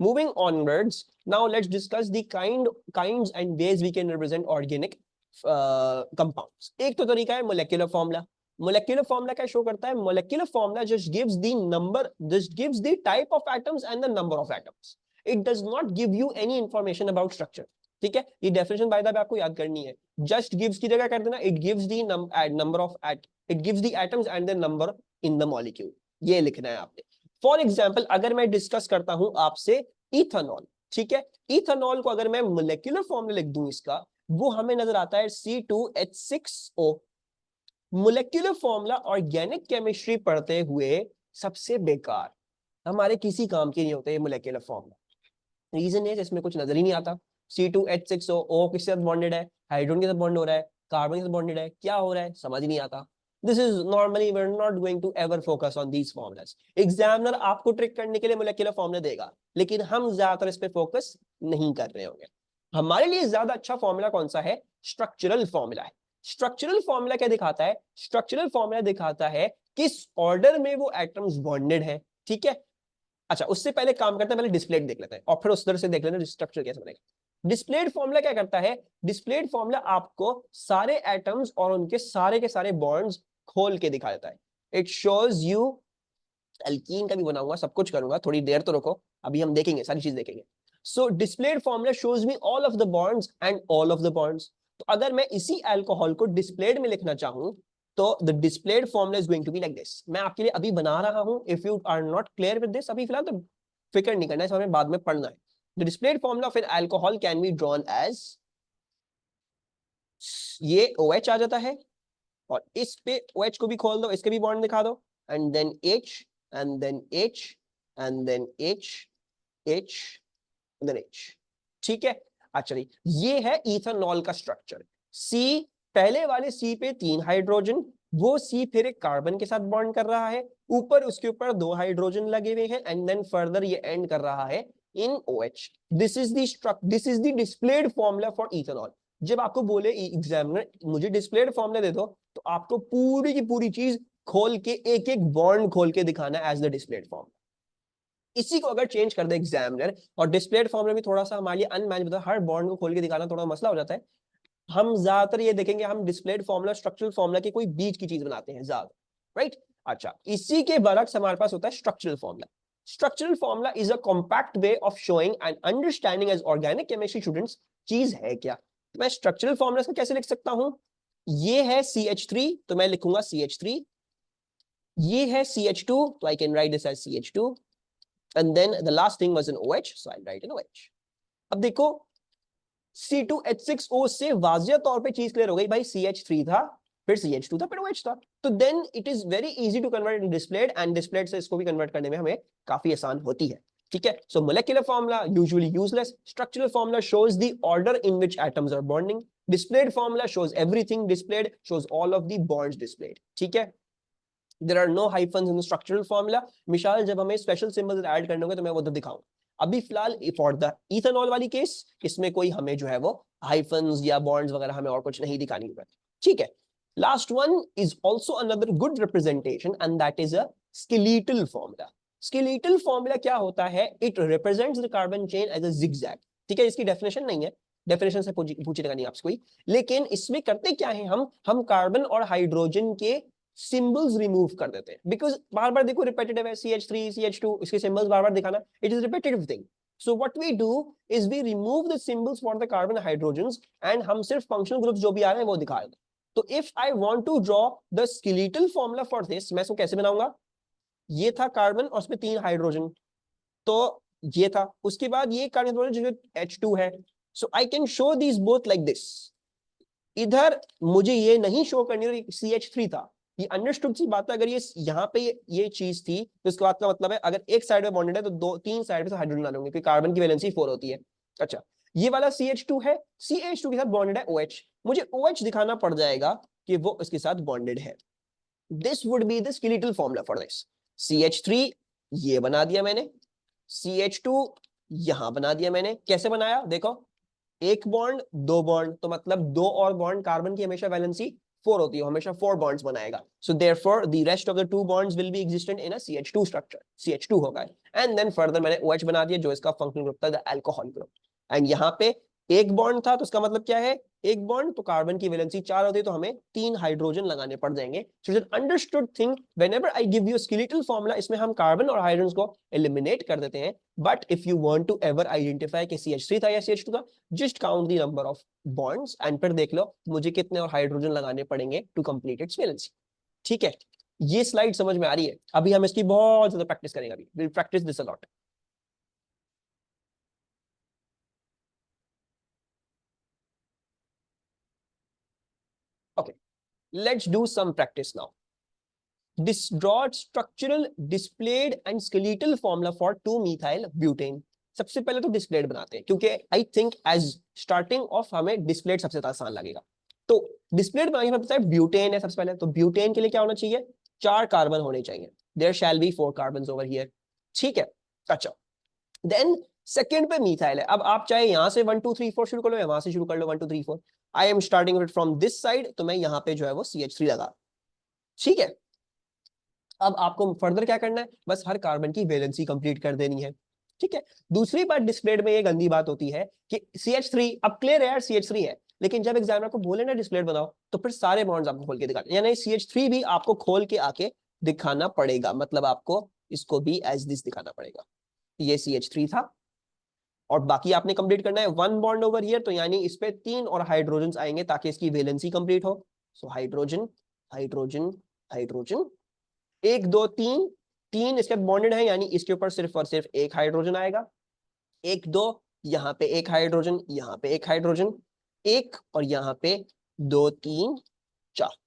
Moving onwards, now let's discuss the kinds and ways we can represent organic compounds. एक तो तरीका है molecular formula. Molecular formula क्या show करता है? Molecular formula just gives the number, just gives the type of atoms and the number of atoms. It does not give you any information about structure. ठीक है, ये definition by the way आपको याद करनी है. Just gives की जगह कर देना it gives the number of it gives the atoms and the number in the molecule. ये लिखना है आपने. फॉर एग्जांपल अगर मैं डिस्कस करता हूं आपसे इथेनॉल, ठीक है, इथेनॉल को अगर मैं मोलेक्युलर फॉर्मूला लिख दूं इसका, वो हमें नजर आता है C2H6O. Molecular formula organic chemistry पढ़ते हुए सबसे बेकार, हमारे किसी काम के नहीं होते ये मोलेक्युलर फॉर्मूला. रीजन है इसमें कुछ नजर ही नहीं आता. C2H6O किसके साथ बॉन्डेड है? हाइड्रोजन के साथ बॉन्ड हो रहा है, कार्बन के साथ बॉन्डेड है, क्या हो रहा है समझ नहीं आता. This is normally we're not going to ever focus on these formulas. Examiner आपको ट्रिक करने के लिए मोलेक्युलर फॉर्मूला देगा, लेकिन हम ज्यादातर इस पे फोकस नहीं कर रहे होंगे. हमारे लिए ज्यादा अच्छा फॉर्मूला कौन सा है? स्ट्रक्चरल फॉर्मूला है. स्ट्रक्चरल फॉर्मूला क्या दिखाता है? स्ट्रक्चरल फॉर्मूला दिखाता है किस ऑर्डर में वो एटम्स बॉन्डेड है. ठीक है, अच्छा उससे पहले काम करते हैं, पहले डिस्प्लेड देख लेते हैं और फिर उस तरह से देख लेते हैं स्ट्रक्चर कैसे बनेगा. डिस्प्लेड फॉर्मूला क्या करता है? डिस्प्लेड फॉर्मूला आपको सारे एटम्स और उनके सारे के सारे बॉन्ड्स खोल के दिखा देता है. इट शोज यू, एल्कीन का भी बनाऊंगा, सब कुछ करूंगा, थोड़ी देर तो रुको, अभी हम देखेंगे, सारी चीज देखेंगे. So displayed formula shows me all of the bonds and all of the bonds. तो अगर मैं इसी अल्कोहल को डिस्प्लेड में लिखना चाहूं तो the displayed formula is going to be like this. मैं आपके लिए अभी बना रहा हूं. If you are not clear with this अभी फिलहाल तो फिक्र नहीं करना है, हमें बाद में पढ़ना है. The displayed formula of an alcohol can be drawn as, ये OH आ जाता है और इस पे OH को भी खोल दो, इसके भी बॉन्ड दिखा दो, and then H and then H and then H H and then H. ठीक है, अच्छा ये है इथेनॉल का स्ट्रक्चर. C, पहले वाले C पे 3 हाइड्रोजन, वो C फिर एक कार्बन के साथ बॉन्ड कर रहा है, ऊपर उसके ऊपर 2 हाइड्रोजन लगे हुए हैं, एंड देन फर्दर ये एंड कर रहा है इन OH. This is the displayed formula for ethanol. जब आपको बोले एग्जामिनर मुझे डिस्प्लेड फॉर्मूला दे दो, तो आपको पूरी की पूरी चीज खोल के एक एक बॉन्ड खोल के दिखाना एज द डिस्प्लेड फॉर्मूला. इसी को अगर चेंज कर दे एग्जामिनर और डिस्प्लेड फॉर्मूला भी थोड़ा सा हमारे लिए अनमैनेजेबल, हर बॉन्ड को खोल के दिखाना थोड़ा मसला हो जाता है. हम ज्यादातर ये देखेंगे हम डिस्प्लेड फॉर्मूला स्ट्रक्चरल फॉर्मूला की कोई बीच की चीज बनाते हैं ज्यादा, राइट. अच्छा, इसी के बरक्स हमारे पास होता है structural formula. Structural formula is a compact way of showing and understanding as organic chemistry students चीज है क्या. मैं स्ट्रक्चरल फॉर्मूला को कैसे लिख सकता हूं? ये है CH3 तो मैं लिखूंगा CH3. ये है CH2 तो I can write this as CH2, and then the last thing was an OH so I write in OH. अब देखो C2H6O से वाजिया तौर पे चीज क्लियर हो गई भाई. CH3 था, फिर CH2 था, फिर OH था. तो then it is very easy to convert in displayed, and displayed से इसको भी कन्वर्ट करने में हमें काफी आसान होती है. ठीक है, so molecular formula usually useless. Structural formula shows the order in which atoms are bonding. Displayed formula shows everything displayed, shows all of the bonds displayed. ठीक है, there are no hyphens in the structural formula. मिसाल जब हमें special symbols add करने होंगे तो मैं वो तो दिखाऊंगा. अभी फिलहाल फॉर द इथेनॉल वाली केस इसमें कोई हमें जो है वो हाइफन्स या बॉन्ड्स वगैरह हमें और कुछ नहीं दिखानी है. ठीक है, last one is also another good representation and that is a skeletal formula. Skeletal formula क्या होता है? It represents the carbon chain as a zigzag. ठीक है, इसकी डेफिनेशन नहीं है, डेफिनेशन से पूछेगा नहीं आपसे कोई, लेकिन इसमें करते क्या है हम कार्बन और हाइड्रोजन के सिंबल्स रिमूव कर देते हैं. बिकॉज बार बार देखो रिपीटेटिव है, CH3 CH2 इसके सिंबल्स बार बार दिखाना, it is repetitive thing. So what we do is we remove the symbols for the carbon and hydrogens and हम सिर्फ functional groups जो भी आ रहे हैं वो दिखा देते. तो if I want to draw the skeletal formula for this, मैं इसको कैसे बनाऊंगा? ये था कार्बन और उसमें 3 हाइड्रोजन, तो ये था, उसके बाद ये कार्बन जो H2 है. So I can show these both like this. इधर मुझे ये नहीं शो करनी है CH3 था, ये अंडरस्टूड सी बात है. अगर ये यहाँ पे ये चीज थी तो इसके बाद का मतलब है अगर एक साइड में बॉन्डेड है तो 3 साइड पे हाइड्रोजन डाले होंगे क्योंकि कार्बन की वैलेंसी 4 होती है. अच्छा, ये वाला CH2 है, CH2 के साथ बॉन्डेड है OH, मुझे OH दिखाना पड़ जाएगा कि वो इसके साथ बॉन्डेड है. This would be the skeletal formula for this. CH3 ये बना दिया मैंने, CH2 यहां बना दिया मैंने. कैसे बनाया देखो, एक बॉन्ड 2 बॉन्ड, तो मतलब 2 और बॉन्ड, कार्बन की हमेशा वैलेंसी 4 होती है, हमेशा 4 बॉन्ड्स बनाएगा. So therefore the rest of the 2 bonds will be existent in a CH2 structure. CH2 होगा. एंड देन फर्दर मैंने OH बना दिया जो इसका फंक्शनल ग्रुप था, द अल्कोहल ग्रुप. एंड यहाँ पे एक बॉन्ड था तो उसका मतलब क्या है, एक बॉन्ड तो कार्बन की वैलेंसी 4 होती है तो हमें 3 हाइड्रोजन लगाने पड़ जाएंगे. So it's an understood thing whenever I give you skeletal formula, इसमें हम कार्बन और हाइड्रोजन को एलिमिनेट कर देते हैं. But if you want to ever identify कि CH3 था या CH2 था, just count the number of bonds and फिर देख लो मुझे कितने और हाइड्रोजन लगाने पड़ेंगे टू कंप्लीट इट्स वैलेंसी. ठीक है, ये स्लाइड समझ में आ रही है? अभी हम इसकी बहुत ज्यादा प्रैक्टिस करेंगे. अभी will practice this a lot. Okay, let's do some practice now. Draw structural, displayed and skeletal formula for 2-methyl butane. सबसे पहले तो डिस्प्लेड बनाते हैं क्योंकि I think as starting of हमें डिस्प्लेड सबसे आसान लगेगा. तो डिस्प्लेड बनाने का मतलब ब्यूटेन है. सबसे पहले तो ब्यूटेन के लिए क्या होना चाहिए, 4 कार्बन होने चाहिए. There shall be 4 carbon over here. ठीक है, अच्छा. देन सेकंड पे मिथाइल है. अब आप चाहे यहां से 1 2 3 4 शुरू कर लो या वहां से शुरू कर लो 1 2 3 4. I am starting it from this side, तो मैं यहाँ पे जो है वो CH3 लगा. ठीक है, अब आपको फर्दर क्या करना है, बस हर कार्बन की वैलेंसी कंप्लीट कर देनी है. ठीक है, दूसरी बात डिस्प्लेड में ये गंदी बात होती है कि CH3, अब क्लियर है यार CH3 है, लेकिन जब एग्जामिनर को बोले ना डिस्प्लेड बनाओ तो फिर सारे बॉन्ड्स आपको खोल के दिखाने, यानी CH3 भी आपको खोल के आके दिखाना पड़ेगा. मतलब आपको इसको भी एज दिस दिखाना पड़ेगा. ये CH3 था और बाकी आपने कंप्लीट करना है 1 बॉन्ड ओवर हियर, तो यानी इस पे 3 और हाइड्रोजन आएंगे ताकि इसकी वैलेंसी कंप्लीट हो. सो हाइड्रोजन हाइड्रोजन हाइड्रोजन, 1 2 3, 3 इसके बॉन्डेड है यानी इसके ऊपर सिर्फ और सिर्फ एक हाइड्रोजन आएगा. 1 2, यहाँ पे एक हाइड्रोजन, यहाँ पे एक हाइड्रोजन, एक और यहाँ पे 2 3 4.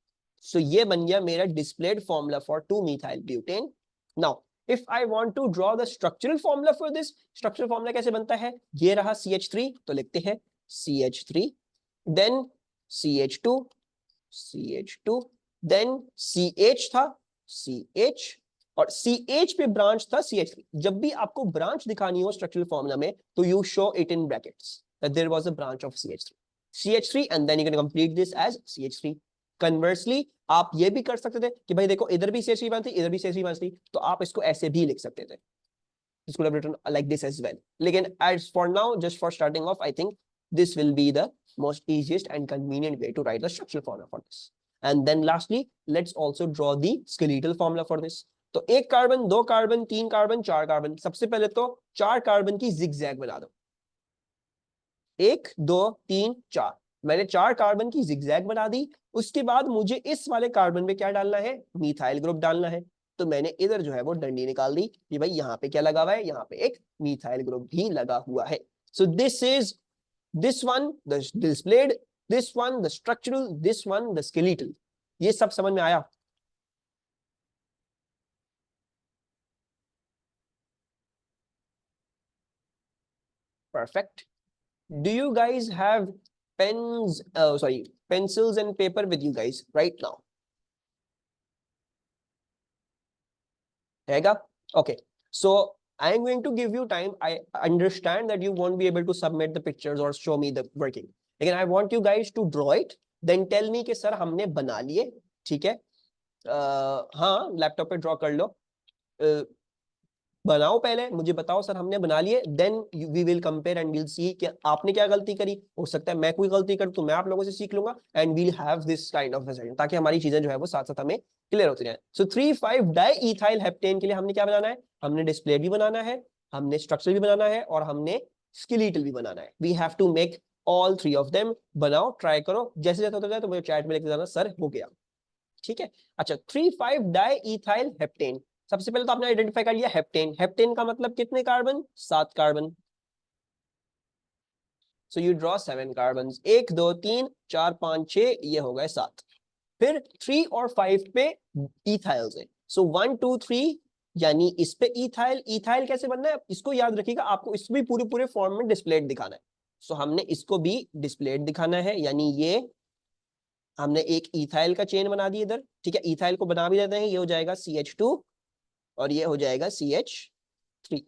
सो ये बन गया मेरा displayed formula for 2-methyl butane. Now if I want to draw the structural formula for this, structural formula कैसे बनता है, ये रहा CH3, तो लिखते हैं CH3, then CH2, CH2, then CH था CH, और CH पे ब्रांच था CH3. जब भी आपको ब्रांच दिखानी हो स्ट्रक्चरल फॉर्मूला में तो you show it in brackets that there was a branch of CH3 and then you can complete this as CH3. Conversely आप ये भी कर सकते थे कि भाई देखो इधर भी CH3 बनती, इधर भी CH3 बनती, तो आप इसको ऐसे भी लिख सकते थे. This could have written like this as well. लेकिन as for now, just for starting off, I think this will be the most easiest and convenient way to write the structural formula for this. And then lastly, let's also draw the skeletal formula for this. तो 1 carbon, 2 carbon, 3 carbon, 4 carbon. सबसे पहले तो 4 carbon की zigzag बना दो. 1 2 3 4, मैंने 4 carbon की zigzag बना दी. उसके बाद मुझे इस वाले कार्बन में क्या डालना है, मिथाइल ग्रुप डालना है. तो मैंने इधर जो है वो डंडी निकाल दी कि भाई यहाँ पे क्या लगा हुआ है, यहाँ पे एक मिथाइल ग्रुप भी लगा हुआ है. So this is this one the displayed, this one the structural, this one the skeletal. ये सब समझ में आया? Perfect. Do you guys have pens, pencils and paper with you guys right now? Hega? Okay. So I am going to give you time. I understand that you won't be able to submit the pictures or show me the working. Again, I want you guys to draw it. Then tell me कि sir हमने बना लिए. ठीक है? हाँ, laptop पे draw कर लो. बनाओ, पहले मुझे बताओ सर हमने बना लिए, then we will compare and will see कि आपने क्या गलती करी. हो सकता है मैं कोई गलती करूं तो मैं आप लोगों से सीख लूंगा and we'll have this kind of session, ताकि हमारी चीजें जो है वो साथ साथ हमें क्लियर होती रहे. सो 3,5 डाईइथाइल हेप्टेन के लिए हमने क्या बनाना है, हमने डिस्प्ले भी बनाना है, हमने स्ट्रक्चर भी बनाना है और हमने स्केलेटल भी बनाना है. We have to make all 3 of them. बनाओ, ट्राई करो, जैसे जैसे होता जाए तो मुझे चैट में लिख देना सर हो गया. ठीक है, अच्छा. 3,5 डाईइथाइल हेप्टेन, सबसे पहले तो आपने आइडेंटिफाई कर लिया हेप्टेन. हेप्टेन का मतलब कितने carbon, 7 carbon. So you draw 7 carbon, 1 2 3 4 5 6, ये हो गए 7. फिर 3 और 5 पे इथाइल्स है. सो 1 2 3, यानी इस पे इथाइल. इथाइल कैसे बनना है इसको याद रखिएगा, आपको इसको भी पूरे पूरे फॉर्म में डिस्प्लेड दिखाना है. सो हमने इसको भी डिस्प्लेड दिखाना है, यानी ये हमने एक इथाइल का चेन बना दिया इधर. ठीक है, इथाइल को बना भी देते हैं, ये हो जाएगा CH2 और ये हो जाएगा CH3.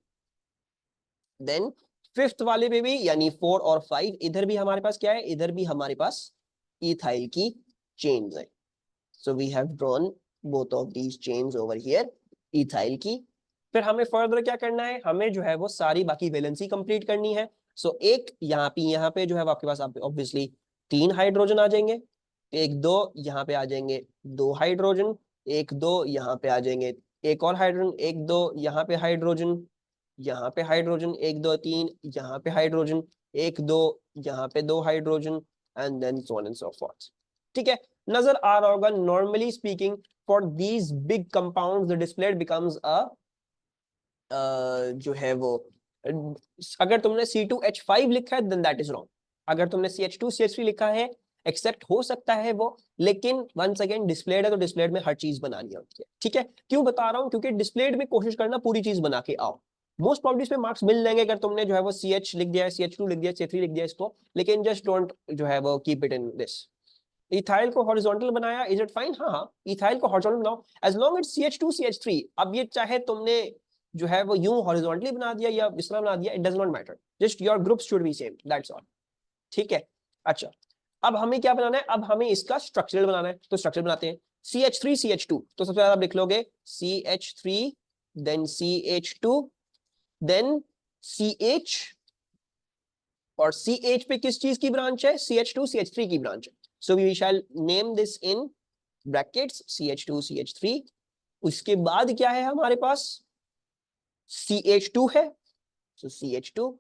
देन फिफ्थ वाले पे भी, यानी 4 और 5, इधर भी हमारे पास क्या है, इधर भी हमारे पास इथाइल की चेन्स है. So we have drawn both of these chains over here ethyl की। फिर हमें फर्दर क्या करना है, हमें जो है वो सारी बाकी वैलेंसी कंप्लीट करनी है। सो एक यहाँ पे जो है आपके पास ऑब्वियसली 3 हाइड्रोजन आ जाएंगे, एक दो यहाँ पे आ जाएंगे 2 हाइड्रोजन, एक दो यहाँ पे आ जाएंगे एक और हाइड्रोजन, एक दो यहाँ पे हाइड्रोजन, यहाँ पे हाइड्रोजन, एक दो तीन यहाँ पे हाइड्रोजन, एक दो यहाँ पे 2 hydrogen, and then so on and so forth. ठीक है, नजर आ रहा होगा। Normally speaking for these big compounds the displayed becomes a जो है वो, अगर तुमने C2H5 लिखा है देन दैट इज रॉन्ग। अगर तुमने CH2CH3 लिखा है एक्सेप्ट हो सकता है वो, लेकिन वंस अगेन डिस्प्लेड है तो डिस्प्लेड में हर चीज बनानी होती है। ठीक है, क्यों बता रहा हूँ, क्योंकि डिस्प्लेड में कोशिश करना पूरी चीज बना के आओ। मोस्ट प्रॉब्ली इसमें मार्क्स मिल जाएंगे अगर तुमने जो है वो CH लिख दिया है, CH2 लिख दिया, CH3 लिख दिया इसको, लेकिन जस्ट डोंट जो है वो keep it in this. Ethyl को हॉरिजॉन्टल बनाया, इज इट फाइन? हाँ हाँ, इथाइल को हॉरिजॉन्टल बनाओ एज लॉन्ग इट CH2CH3। अब ये चाहे तुमने जो है वो यूं हॉरिजॉन्टली बना दिया या इस तरह बना दिया, it does not matter, just your group should be same, that's all. ठीक है, अच्छा अब हमें क्या बनाना है, अब हमें इसका स्ट्रक्चरल बनाना है, तो स्ट्रक्चर बनाते हैं। CH3CH2, तो सबसे ज्यादा आप लिख लोगे CH3 then CH2 then CH, और CH पे किस चीज की ब्रांच है, CH2CH3 की ब्रांच है। So we shall name this in brackets CH2CH3। उसके बाद क्या है हमारे पास, CH2 है, सो CH2,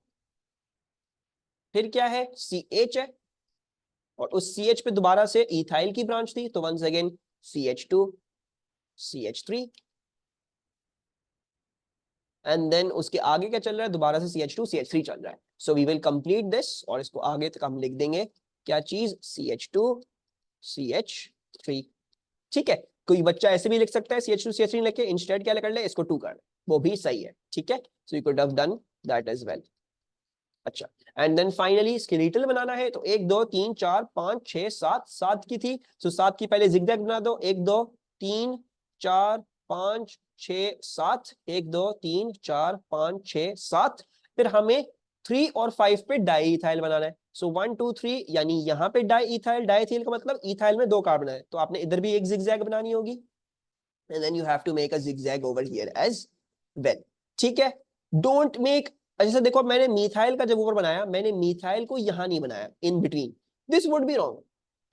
फिर क्या है CH है, और उस CH पे दोबारा से इथाइल की ब्रांच थी, तो once again CH2 CH3, and then उसके आगे क्या चल रहा है, दोबारा से CH2 CH3 चल रहा है। So we will complete this, और इसको आगे तक हम लिख देंगे क्या चीज, CH2 CH3। ठीक है, कोई बच्चा ऐसे भी लिख सकता है CH2 CH3 लिख के, इंस्टेड क्या कर ले, इसको 2 कर ले, वो भी सही है। ठीक है, so you could have done that as well. अच्छा, एंड देन फाइनली स्केलेटल बनाना है, तो 1 2 3 4 5 6 7, 7 की थी, तो 7 की पहले जिगजैग बना दो, 1 2 3 4 5 6 7, 1 2 3 4 5 6 7। फिर हमें 3 और 5 पे डाई इथाइल बनाना है। सो 1 2 3, यानी यहाँ पे डाई इथाइल, डाई इथाइल का मतलब इथाइल में 2 कार्बन है, तो आपने इधर भी एक जिगजैग बनानी होगी, and then you have to make a zigzag over here as well। ठीक है, डोंट मेक, जैसे देखो मैंने मीथाइल का जब ऊपर बनाया, मैंने मीथाइल को यहां नहीं बनाया in between, this would be wrong.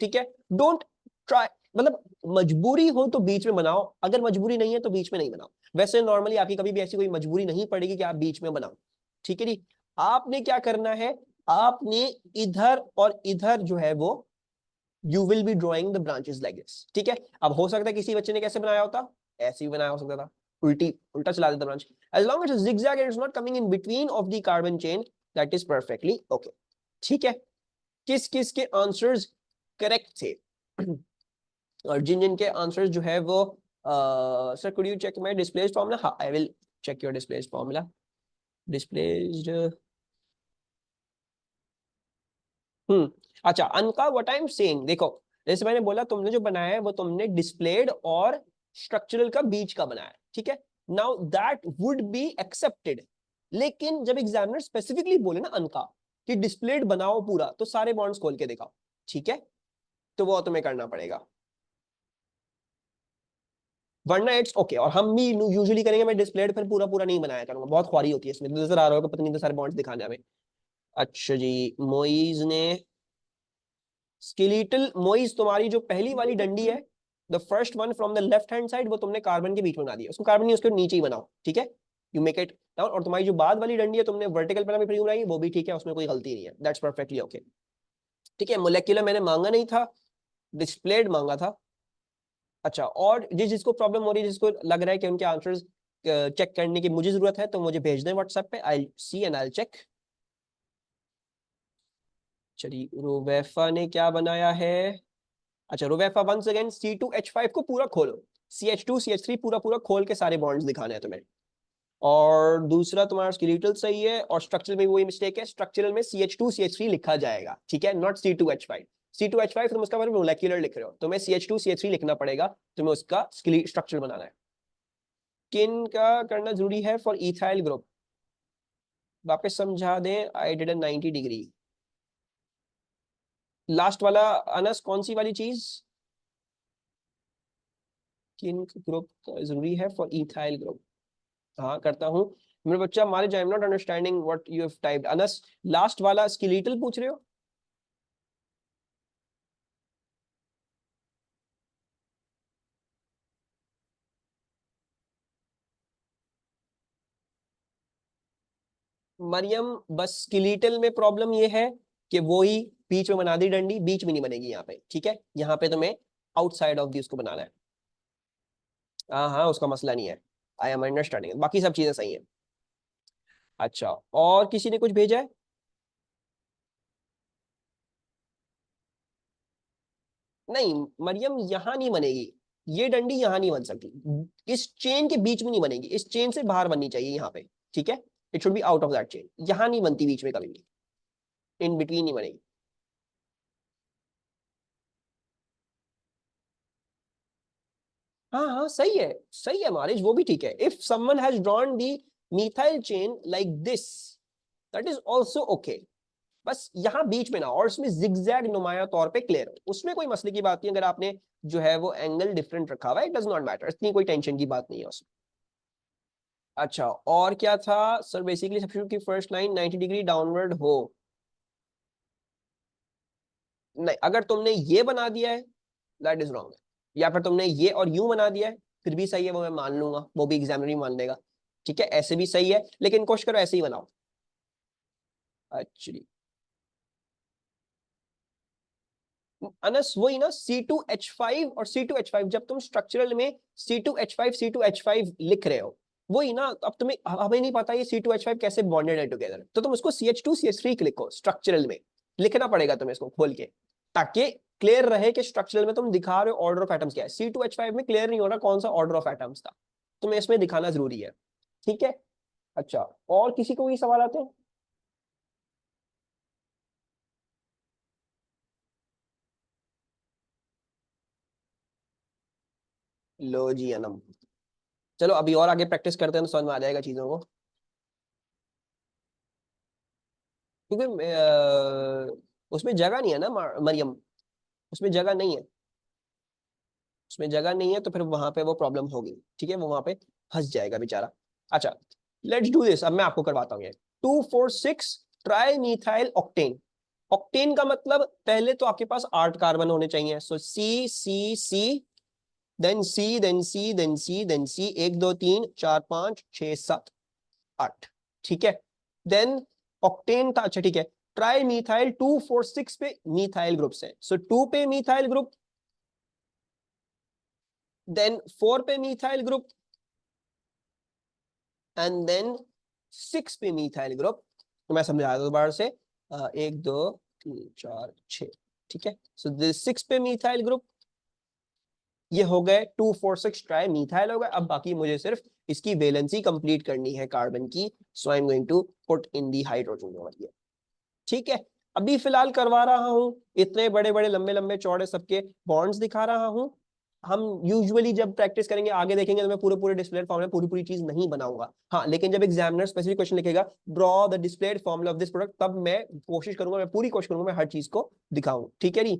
ठीक है, डोंट ट्राई, मतलब मजबूरी हो तो बीच में बनाओ, अगर मजबूरी नहीं है तो बीच में नहीं बनाओ। वैसे नॉर्मली आपकी कभी भी ऐसी कोई मजबूरी नहीं पड़ेगी कि आप बीच में बनाओ। ठीक है जी, आपने क्या करना है, आपने इधर और इधर जो है वो you will be drawing the branches like this. ठीक है, अब हो सकता है किसी बच्चे ने कैसे बनाया होता, ऐसे ही बनाया हो सकता था, उल्टी उल्टा चला देता branch. As long as zigzag and it's not coming in between of the carbon chain, that is perfectly okay। ठीक है, किस किस के आंसर्स करेक्ट थे और जिन जिन के आंसर्स जो है वो, sir could you check my displaced formula? हाँ, I will check your displaced formula. Displaced, अच्छा अनका, व्हाट आई एम सेइंग, देखो जैसे मैंने बोला तुमने जो बनाया है वो तुमने डिस्प्लेड और स्ट्रक्चरल का बीच का बनाया है। ठीक है, now that would be accepted, लेकिन जब एग्जामिनर स्पेसिफिकली बोले ना अनका कि डिस्प्लेड बनाओ पूरा, तो सारे बॉन्ड्स खोल के दिखाओ। ठीक है, तो वो तुम्हें करना पड़ेगा, वरना इट्स ओके। और हम भी यूजुअली करेंगे, मैं डिस्प्लेड फिर पूरा पूरा नहीं बनाया करूंगा, बहुत ख्वारी होती है इसमें, नजर आ रहा होगा पता नहीं तो सारे बॉन्ड्स दिखाने हमें। अच्छा जी, मोइज ने स्केलेटल, मोइज तुम्हारी जो पहली वाली डंडी है, the first one from the left hand side, वो तुमने कार्बन के बीच में बना दिया, उसको कार्बन नहीं उसके नीचे ही बनाओ। ठीक है, यू मेक इट डाउन। और तुम्हारी जो बाद वाली डंडी है तुमने वर्टिकल पैनल में बनाई, वो भी ठीक है, उसमें कोई गलती नहीं है, दैट्स परफेक्टली ओके। ठीक है, मोलेक्युलर मैंने मांगा नहीं था, डिस्प्लेड मांगा था। अच्छा, और जिसको प्रॉब्लम हो रही है, जिसको लग रहा है कि उनके आंसर्स चेक करने की मुझे जरूरत है, तो मुझे भेज दें व्हाट्सएप पे, आई सी एंड आई चेक। चलिए, रुबैफा ने क्या बनाया है, अच्छा रुबैफा वंस अगेन C2H5 को पूरा खोलो, CH2 CH3 पूरा पूरा खोल के सारे बॉन्ड्स दिखाने हैं तुम्हें। और दूसरा तुम्हारा स्केलेटल सही है, और स्ट्रक्चरल में वही मिस्टेक है, स्ट्रक्चरल में CH2 CH3 लिखा जाएगा। ठीक है, नॉट C2H5। C2H5 तुम उसका मतलब मोलेक्युलर लिख रहे हो, तुम्हें CH2 CH3 लिखना पड़ेगा, तुम्हें उसका स्ट्रक्चर बनाना है। किन का करना जरूरी है फॉर इथाइल ग्रुप, वापस समझा दें, आई डिड 90 डिग्री। लास्ट वाला अनस, कौन सी वाली चीज, किन ग्रुप जरूरी है फॉर इथाइल ग्रुप? हाँ करता हूँ मेरे बच्चा मालिज, I am not understanding what you have typed. अनस लास्ट वाला स्केलेटल पूछ रहे हो? मरियम बस स्केलेटल में प्रॉब्लम ये है कि वो ही बीच में बना दी डंडी, बीच में नहीं बनेगी यहाँ पे, ठीक है? यहाँ पे तुम्हें आउटसाइड ऑफ दी उसको बनाना है। हाँ हाँ उसका मसला नहीं है, आई एम अंडरस्टैंडिंग, बाकी सब चीजें सही है। अच्छा और किसी ने कुछ भेजा है? नहीं मरियम यहाँ नहीं बनेगी, ये डंडी यहाँ नहीं बन सकती, इस चेन के बीच में नहीं बनेगी, इस चेन से बाहर बननी चाहिए यहाँ पे, ठीक है? It should be out of that chain, यहाँ नहीं बनती बीच में कभी भी, इन बिटवीन नहीं बनेगी। हाँ हाँ सही है मारिज, वो भी ठीक है। If someone has drawn the methyl chain like this, that is also okay, बस यहाँ बीच में ना, और उसमें जिगजैग नुमाया तौर पे क्लियर हो, उसमें कोई मसले की बात नहीं। अगर आपने जो है वो एंगल डिफरेंट रखा हुआ है, इट डज नॉट मैटर, इतनी कोई टेंशन की बात नहीं है उसमें। अच्छा और क्या था सर? बेसिकली सब्स्टिट्यूट की फर्स्ट लाइन 90 डिग्री डाउनवर्ड हो, नहीं अगर तुमने ये बना दिया है दैट इज रॉन्ग, या फिर तुमने ये और यूं बना दिया है फिर भी सही है, वो मैं मान लूंगा, वो भी एग्जामिनर ही मान लेगा, ठीक है? ऐसे भी सही है, लेकिन कोशिश करो ऐसे ही बनाओ एक्चुअली। अनस वही ना, C2H5 और C2H5, जब तुम स्ट्रक्चरल में C2H5 लिख रहे हो, वही ना, अब तुम्हें हमें नहीं पता ये C2H5 कैसे बॉन्डेड है टुगेदर, तो तुम उसको CH2CH3 लिखो स्ट्रक्चरल में, लिखना पड़ेगा तुम्हें इसको खोल के, ताकि क्लियर रहे कि स्ट्रक्चरल में तुम दिखा रहे हो ऑर्डर ऑफ एटम्स क्या है। C2H5 में क्लियर नहीं हो रहा कौन सा ऑर्डर ऑफ एटम्स था, तुम्हें इसमें दिखाना जरूरी है, ठीक है? अच्छा और किसी को भी सवाल आते हैं? लो जी अनम, चलो अभी और आगे प्रैक्टिस करते हैं तो समझ में आ जाएगा चीजों को, क्योंकि उसमें जगह नहीं है ना मरियम, उसमें जगह नहीं है, उसमें जगह नहीं है तो फिर वहां पे वो प्रॉब्लम होगी, ठीक है? वो वहां पे फंस जाएगा बेचारा। अच्छा लेट्स डू दिस, अब मैं आपको करवाता हूँ ये। 246 ट्राई मिथाइल ऑक्टेन। ऑक्टेन का मतलब पहले तो आपके पास 8 कार्बन होने चाहिए, सो सी सी सी, देन सी देन सी देन सी देन सी, 1 2 3 4 5 6 7 8, ठीक है? देन ऑक्टेन था, अच्छा ठीक है। ट्राई मिथाइल 246 पे मिथाइल ग्रुप्स है, सो 2 पे मिथाइल ग्रुप, देन 4 पे मिथाइल ग्रुप, एंड देन 6 पे मिथाइल ग्रुप। तो मैं समझा दूं दोबारा से, 1 2 3 4 6, ठीक है? सो दिस 6 पे मिथाइल ग्रुप, ये हो गए 246 ट्राई मिथाइल हो गए। अब बाकी मुझे सिर्फ इसकी वैलेंसी कंप्लीट करनी है कार्बन की, so I am going to put in the hydrogen over here, ठीक है? अभी फिलहाल करवा रहा हूं, इतने बड़े बड़े लंबे लंबे चौड़े सबके बॉन्ड्स दिखा रहा हूं। हम यूजुअली जब प्रैक्टिस करेंगे आगे देखेंगे तो मैं पूरे पूरे डिस्प्लेड फॉर्मूला पूरी पूरी चीज नहीं बनाऊंगा, हाँ लेकिन जब एग्जामिनर स्पेसिफिक क्वेश्चन लिखेगा draw the displayed formula of this product, तब मैं कोशिश करूंगा, मैं पूरी कोशिश करूंगा मैं हर चीज को दिखाऊं, ठीक है? नहीं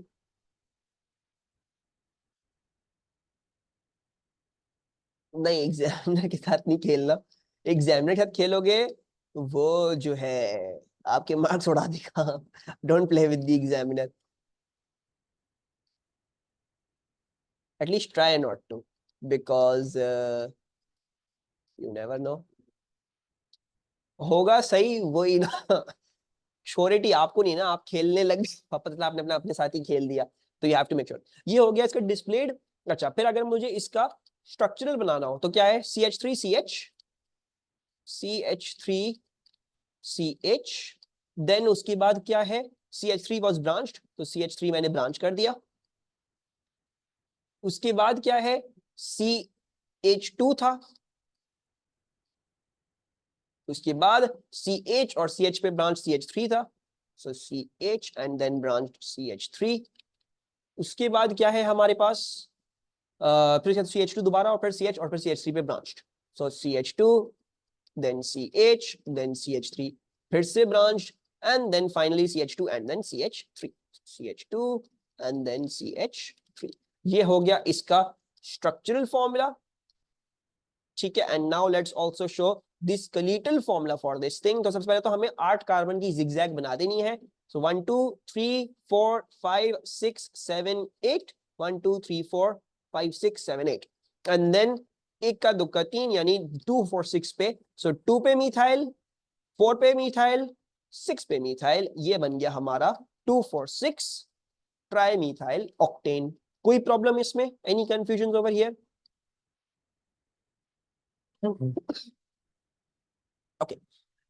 नहीं एग्जामिनर के साथ नहीं खेलना, एग्जामिनर के साथ खेलोगे वो जो है आपके मार्क्स उड़ा देगा। Don't play with the examiner, at least try not to, because you never know, होगा सही वही ना। श्योरिटी आपको नहीं ना, आप खेलने लग गए, पता आपने अपना अपने साथ ही खेल दिया, तो you have to make sure. ये हो गया इसका डिस्प्लेड। अच्छा फिर अगर मुझे इसका स्ट्रक्चरल बनाना हो तो क्या है? CH3CH, CH3CH, देन उसके बाद क्या है? CH3 वॉज ब्रांच्ड, तो CH3 मैंने ब्रांच कर दिया। उसके बाद क्या है? CH2 था, उसके बाद CH और CH पे ब्रांच CH3 था, so CH and then branch CH3। उसके बाद क्या है हमारे पास? फिर CH2 दोबारा, और फिर CH, और फिर CH3 पे branched, so CH2 then CH then CH3, फिर से branch, and then finally CH2 and then CH3, CH2 and then CH3। ये हो गया इसका स्ट्रक्चरल फॉर्मूला, ठीक है। And now let's also show the skeletal formula for this thing. तो सबसे पहले तो हमें 8 कार्बन की जिगजैग बना देनी है। सो 1 2 3 4 5 6 7 8, 1 2 3 4 5 6 7 8, एंड देन एक का दो का तीन, यानी 2 4 6 पे। सो 2 पे मिथाइल, 4 पे मिथाइल, 6 पे मिथाइल, ये बन गया हमारा 2 4 6 ट्राई मिथाइल ऑक्टेन। कोई प्रॉब्लम इसमें? Any confusion over here? Okay,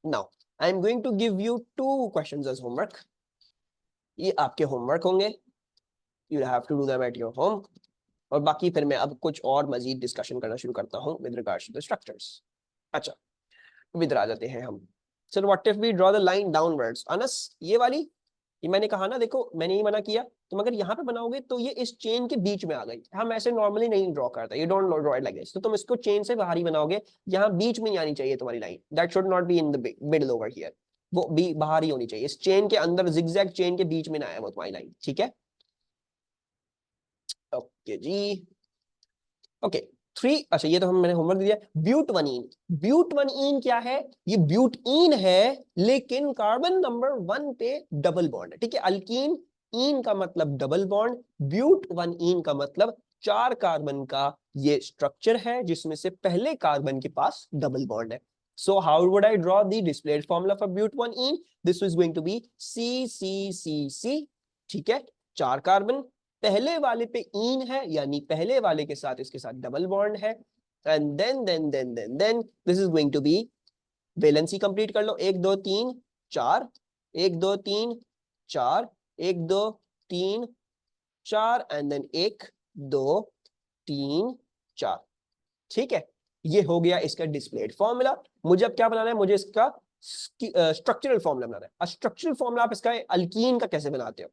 now I am going to give you 2 questions as homework. ये आपके होमवर्क होंगे, you will have to do them at your home. और बाकी फिर मैं अब कुछ और मजीद डिस्कशन करना शुरू करता हूँ with regards to the structures. अच्छा, इधर आ जाते हैं हम। Sir what if we draw the line downwards? अनस, ये वाली, ये मैंने कहा ना, देखो मैंने ही मना किया, तुम अगर यहाँ पे बनाओगे तो ये इस चेन के बीच में आ गई। हम ऐसे नॉर्मली नहीं ड्रॉ करते, you don't draw it like this. तो तुम इसको चेन से बाहर ही बनाओगे, यहाँ बीच में नहीं आनी चाहिए तुम्हारी line. That should not be in the middle over here, वो भी बाहर ही होनी चाहिए, इस चेन के अंदर, जिगजैग चेन के बीच में ना आए वो तुम्हारी लाइन, ठीक है। ओके जी, ओके। 3, अच्छा ये तो हम मैंने होमवर्क दिया। ब्यूटवनीन, ब्यूटवनीन क्या है? ये ब्यूटीन है लेकिन कार्बन नंबर 1 पे डबल बॉन्ड है, ठीक है। अल्कीन, इन का मतलब डबल बॉन्ड, ब्यूटवनीन का मतलब 4 कार्बन का ये स्ट्रक्चर है जिसमें से पहले कार्बन के पास डबल बॉन्ड है। So how would I draw the displayed formula for butadiene? This is going to be CCCC, ठीक है। 4 कार्बन, पहले वाले पे इन है, यानी पहले वाले के साथ इसके साथ डबल बॉन्ड है, and then this is going to be valency. Complete कर लो, 1 2 3 4, 1 2 3 4, 1 2 3 4, एंड देन 1 2 3 4, ठीक है। ये हो गया इसका डिस्प्लेड फॉर्मूला। मुझे अब क्या बनाना है? मुझे इसका स्ट्रक्चरल फॉर्मूला बनाना है। स्ट्रक्चरल फॉर्मूला आप इसका अल्कीन का कैसे बनाते हो?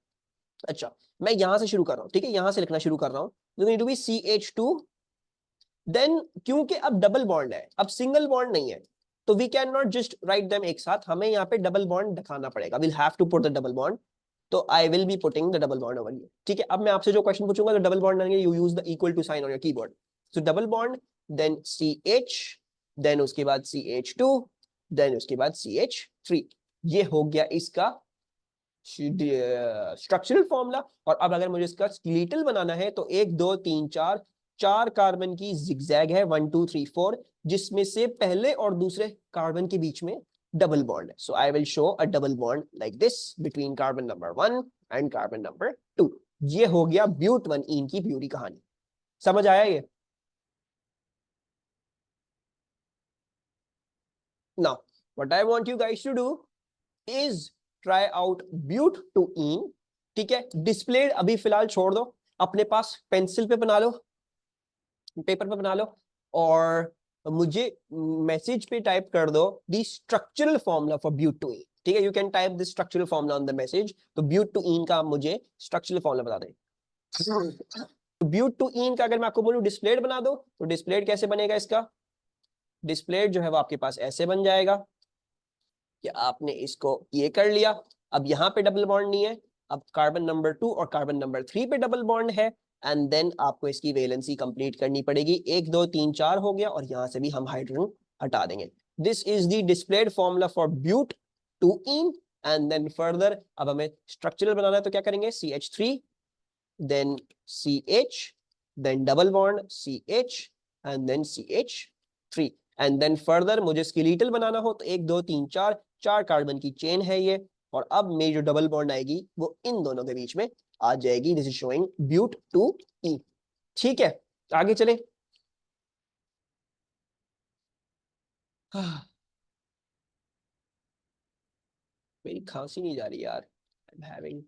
अच्छा, मैं यहां से शुरू कर रहा हूं, ठीक है, यहां से लिखना शुरू कर रहा हूं। टू बी CH2, देन क्योंकि अब डबल बॉन्ड है, अब सिंगल बॉन्ड नहीं है, तो we can not just write them एक साथ, हमें यहाँ पे डबल बॉन्ड दिखाना पड़ेगा। Will have to put the double bond, तो I will be putting the double bond over here, ठीक है। अब मैं आपसे जो क्वेश्चन पूछूंगा तो double bond, you use the equal to sign on your keyboard. So double bond, then CH, then उसके बाद CH2, देन उसके बाद CH3। ये हो गया इसका स्ट्रक्चरल फॉर्मूला। और अब अगर मुझे इसका स्केलेटल बनाना है तो 1 2 3 4, 4 कार्बन की जिगजैग है, 1 2 3 4, जिसमें से पहले और दूसरे कार्बन के बीच में डबल बॉन्ड है। So I will show a double bond like this between carbon number 1 and carbon number 2। ये हो गया ब्यूटवनीन की पूरी कहानी। समझ आया ये? Now what I want you guys to do is try out butyne, ठीक है। डिस्प्लेड अभी फिलहाल छोड़ दो, अपने पास पेंसिल पे बना लो, पेपर पे बना लो, और मुझे मैसेज पे टाइप कर दो द स्ट्रक्चरल फॉर्मूला फॉर ब्यूटईन, ठीक है। You can type the structural formula on the message. तो ब्यूटईन का मुझे स्ट्रक्चरल फॉर्मूला बता दे। ब्यूटईन का अगर मैं आपको बोलूं डिस्प्लेड बना दो, तो डिस्प्लेड कैसे बनेगा? इसका डिस्प्लेड जो है वो आपके पास ऐसे बन जाएगा कि आपने इसको ये कर लिया, अब यहाँ पे डबल बॉन्ड नहीं है, अब कार्बन नंबर 2 और कार्बन नंबर 3 पे डबल बॉन्ड है, एंड देन आपको इसकी वैलेंसी कंप्लीट करनी पड़ेगी। 1 2 3 4 हो गया, और यहाँ से भी हम हाइड्रोजन हटा देंगे। This is the displayed formula for but two ene. And then further अब हमें स्ट्रक्चरल बनाना है, तो क्या करेंगे? CH3, then CH, then double bond CH, and then CH3। And then further मुझे स्केलेटल बनाना हो तो 1 2 3 4, 4 कार्बन की चेन है ये, और अब मेरी जो डबल बॉन्ड आएगी वो इन दोनों के बीच में आ जाएगी। This is showing but two ene, ठीक है। आगे चले। मेरी खांसी नहीं जा रही यार, I am having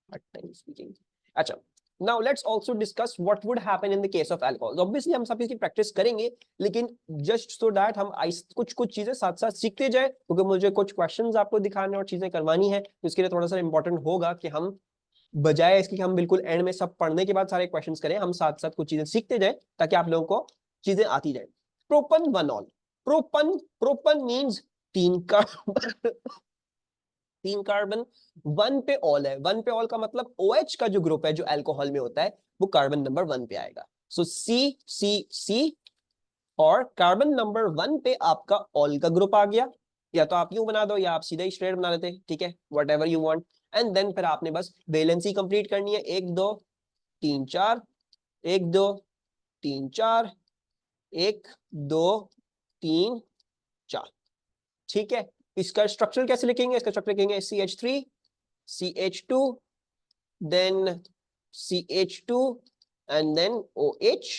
hard time speaking. अच्छा, now let's also discuss what would happen in the case of alcohol. So obviously हम सब इसकी प्रैक्टिस करेंगे, लेकिन just so that हम कुछ चीजें साथ साथ सीखते जाए, क्योंकि मुझे कुछ क्वेश्चंस आपको दिखाने और चीजें करवानी है, तो इसके लिए थोड़ा सा इंपॉर्टेंट होगा कि हम बजाय इसके कि हम बिल्कुल एंड में सब पढ़ने के बाद सारे क्वेश्चंस करें, हम साथ साथ कुछ चीजें सीखते जाए ताकि आप लोगों को चीजें आती जाए। प्रोपन 1 ऑल, प्रोपन, प्रोपन मीन्स 3 कार्बन, 3 कार्बन, 1 पे ऑल है। 1 पे ऑल का मतलब OH का जो ग्रुप है जो अल्कोहल में होता है वो कार्बन नंबर 1 पे आएगा। सो सी सी सी, और कार्बन नंबर 1 पे आपका ऑल का ग्रुप आ गया, या तो आप यूं बना दो या आप सीधा ही स्ट्रेट बना लेते, ठीक है, whatever you want. And then फिर आपने बस वैलेंसी कंप्लीट करनी है, 1 2 3 4, 1 2 3 4, 1 2 3 4, ठीक है। इसका स्ट्रक्चर कैसे लिखेंगे? इसका स्ट्रक्चर लिखेंगे CH3 CH2 then CH2 and then OH।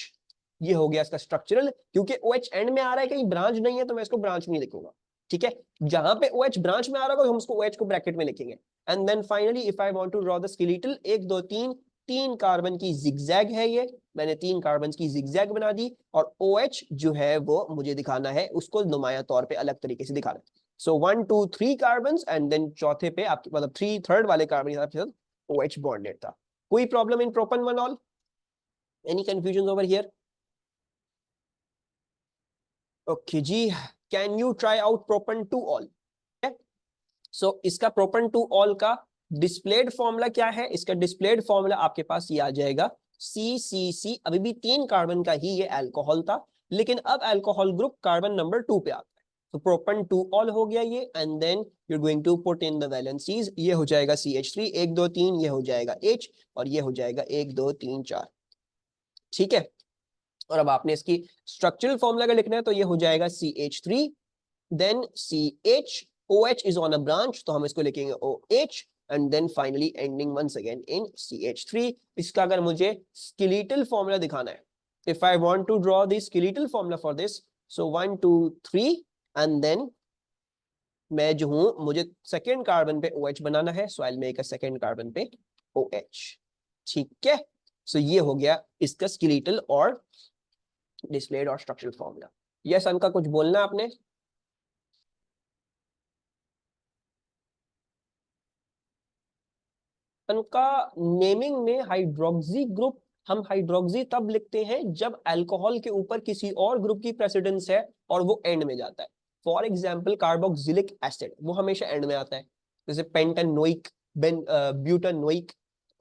ये हो गया इसका स्ट्रक्चरल। क्योंकि OH एंड में आ रहा है, कहीं ब्रांच नहीं है, तो मैं इसको ब्रांच नहीं लिखूंगा, ठीक है। जहां पे OH ब्रांच में आ रहा होगा हम उसको OH को ब्रैकेट में लिखेंगे। And then finally if I want to draw the skeletal, 1 2 3, 3 carbon की जिगजैग है ये, मैंने 3 कार्बन की जिगजैग बना दी, और OH जो है वो मुझे दिखाना है, उसको नुमाया तौर पे अलग तरीके से दिखाना है। सो 1 2 3 कार्बन एंड देन चौथे पे आपके मतलब 3 वाले कार्बन के साथ OH बॉन्डेड था। कोई problem in propan one ol? Any confusion over here? Okay जी, can you try out propan two ol? So इसका प्रोपन टू ऑल का डिस्प्लेड फॉर्मूला क्या है? इसका डिस्प्लेड फॉर्मूला आपके पास ये आ जाएगा CCC। अभी भी 3 कार्बन का ही ये अल्कोहल था, लेकिन अब अल्कोहल ग्रुप कार्बन नंबर 2 पे आता है, तो प्रोपन टू ऑल हो गया ये। And then you are going to put in the valencies, ये हो जाएगा CH3 1 2 3, ये हो जाएगा H, और ये हो जाएगा 1 2 3 4, ठीक है। और अब आपने इसकी स्ट्रक्चरल फॉर्मूला अगर लिखना है तो ये हो जाएगा CH3 then CH, OH is on a branch, तो हम इसको लिखेंगे OH, and then finally ending once again in CH3। इसका अगर मुझे skeletal formula दिखाना है, if I want to draw the skeletal formula for this, so 1 2 3 and then मैं जो हूं, मुझे सेकेंड कार्बन पे OH बनाना है, so I'll make a second carbon पे OH, ठीक है। सो ये हो गया इसका skeletal और डिस्प्लेड और स्ट्रक्चरल फॉर्मूला। यस अनका, कुछ बोलना आपने? उनका नेमिंग में हाइड्रोक्सी ग्रुप, हम हाइड्रोक्सी तब लिखते हैं जब अल्कोहल के ऊपर किसी और ग्रुप की प्रेसिडेंस है और वो एंड में जाता है। फॉर एग्जांपल कार्बोक्सिलिक एसिड, वो हमेशा एंड में आता है, जैसे पेंटानोइक, ब्यूटानोइक।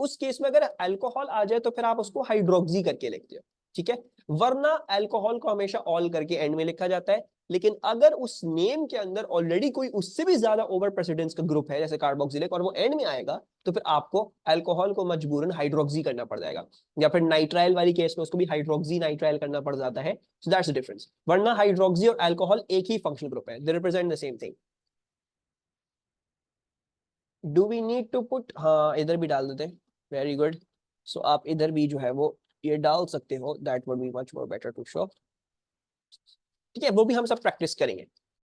उस केस में अगर अल्कोहल आ जाए तो फिर आप उसको हाइड्रोक्सी करके लिखते हो, ठीक है। वरना अल्कोहल को हमेशा ऑल करके एंड में लिखा जाता है। लेकिन अगर उस नेम के अंदर ऑलरेडी कोई उससे भी ज्यादा ओवर प्रेसिडेंस का ग्रुप है, जैसे कार्बोक्सिलिक, और वो एंड में आएगा, तो फिर आपको अल्कोहल को मजबूरन हाइड्रोक्सी करना पड़ जाएगा, या फिर नाइट्राइल वाली केस में उसको भी हाइड्रोक्सी नाइट्राइल करना पड़ जाता है। So that's the difference. वरना हाइड्रोक्सी और अल्कोहल एक ही फंक्शनल ग्रुप है, they represent the same thing. Do we need to put, हाँ इधर भी डाल देते हैं, वेरी गुड। सो आप इधर भी जो है वो ये डाल सकते हो, that would be much more better to show, ठीक है। वो भी हम सब प्रैक्टिस करेंगे।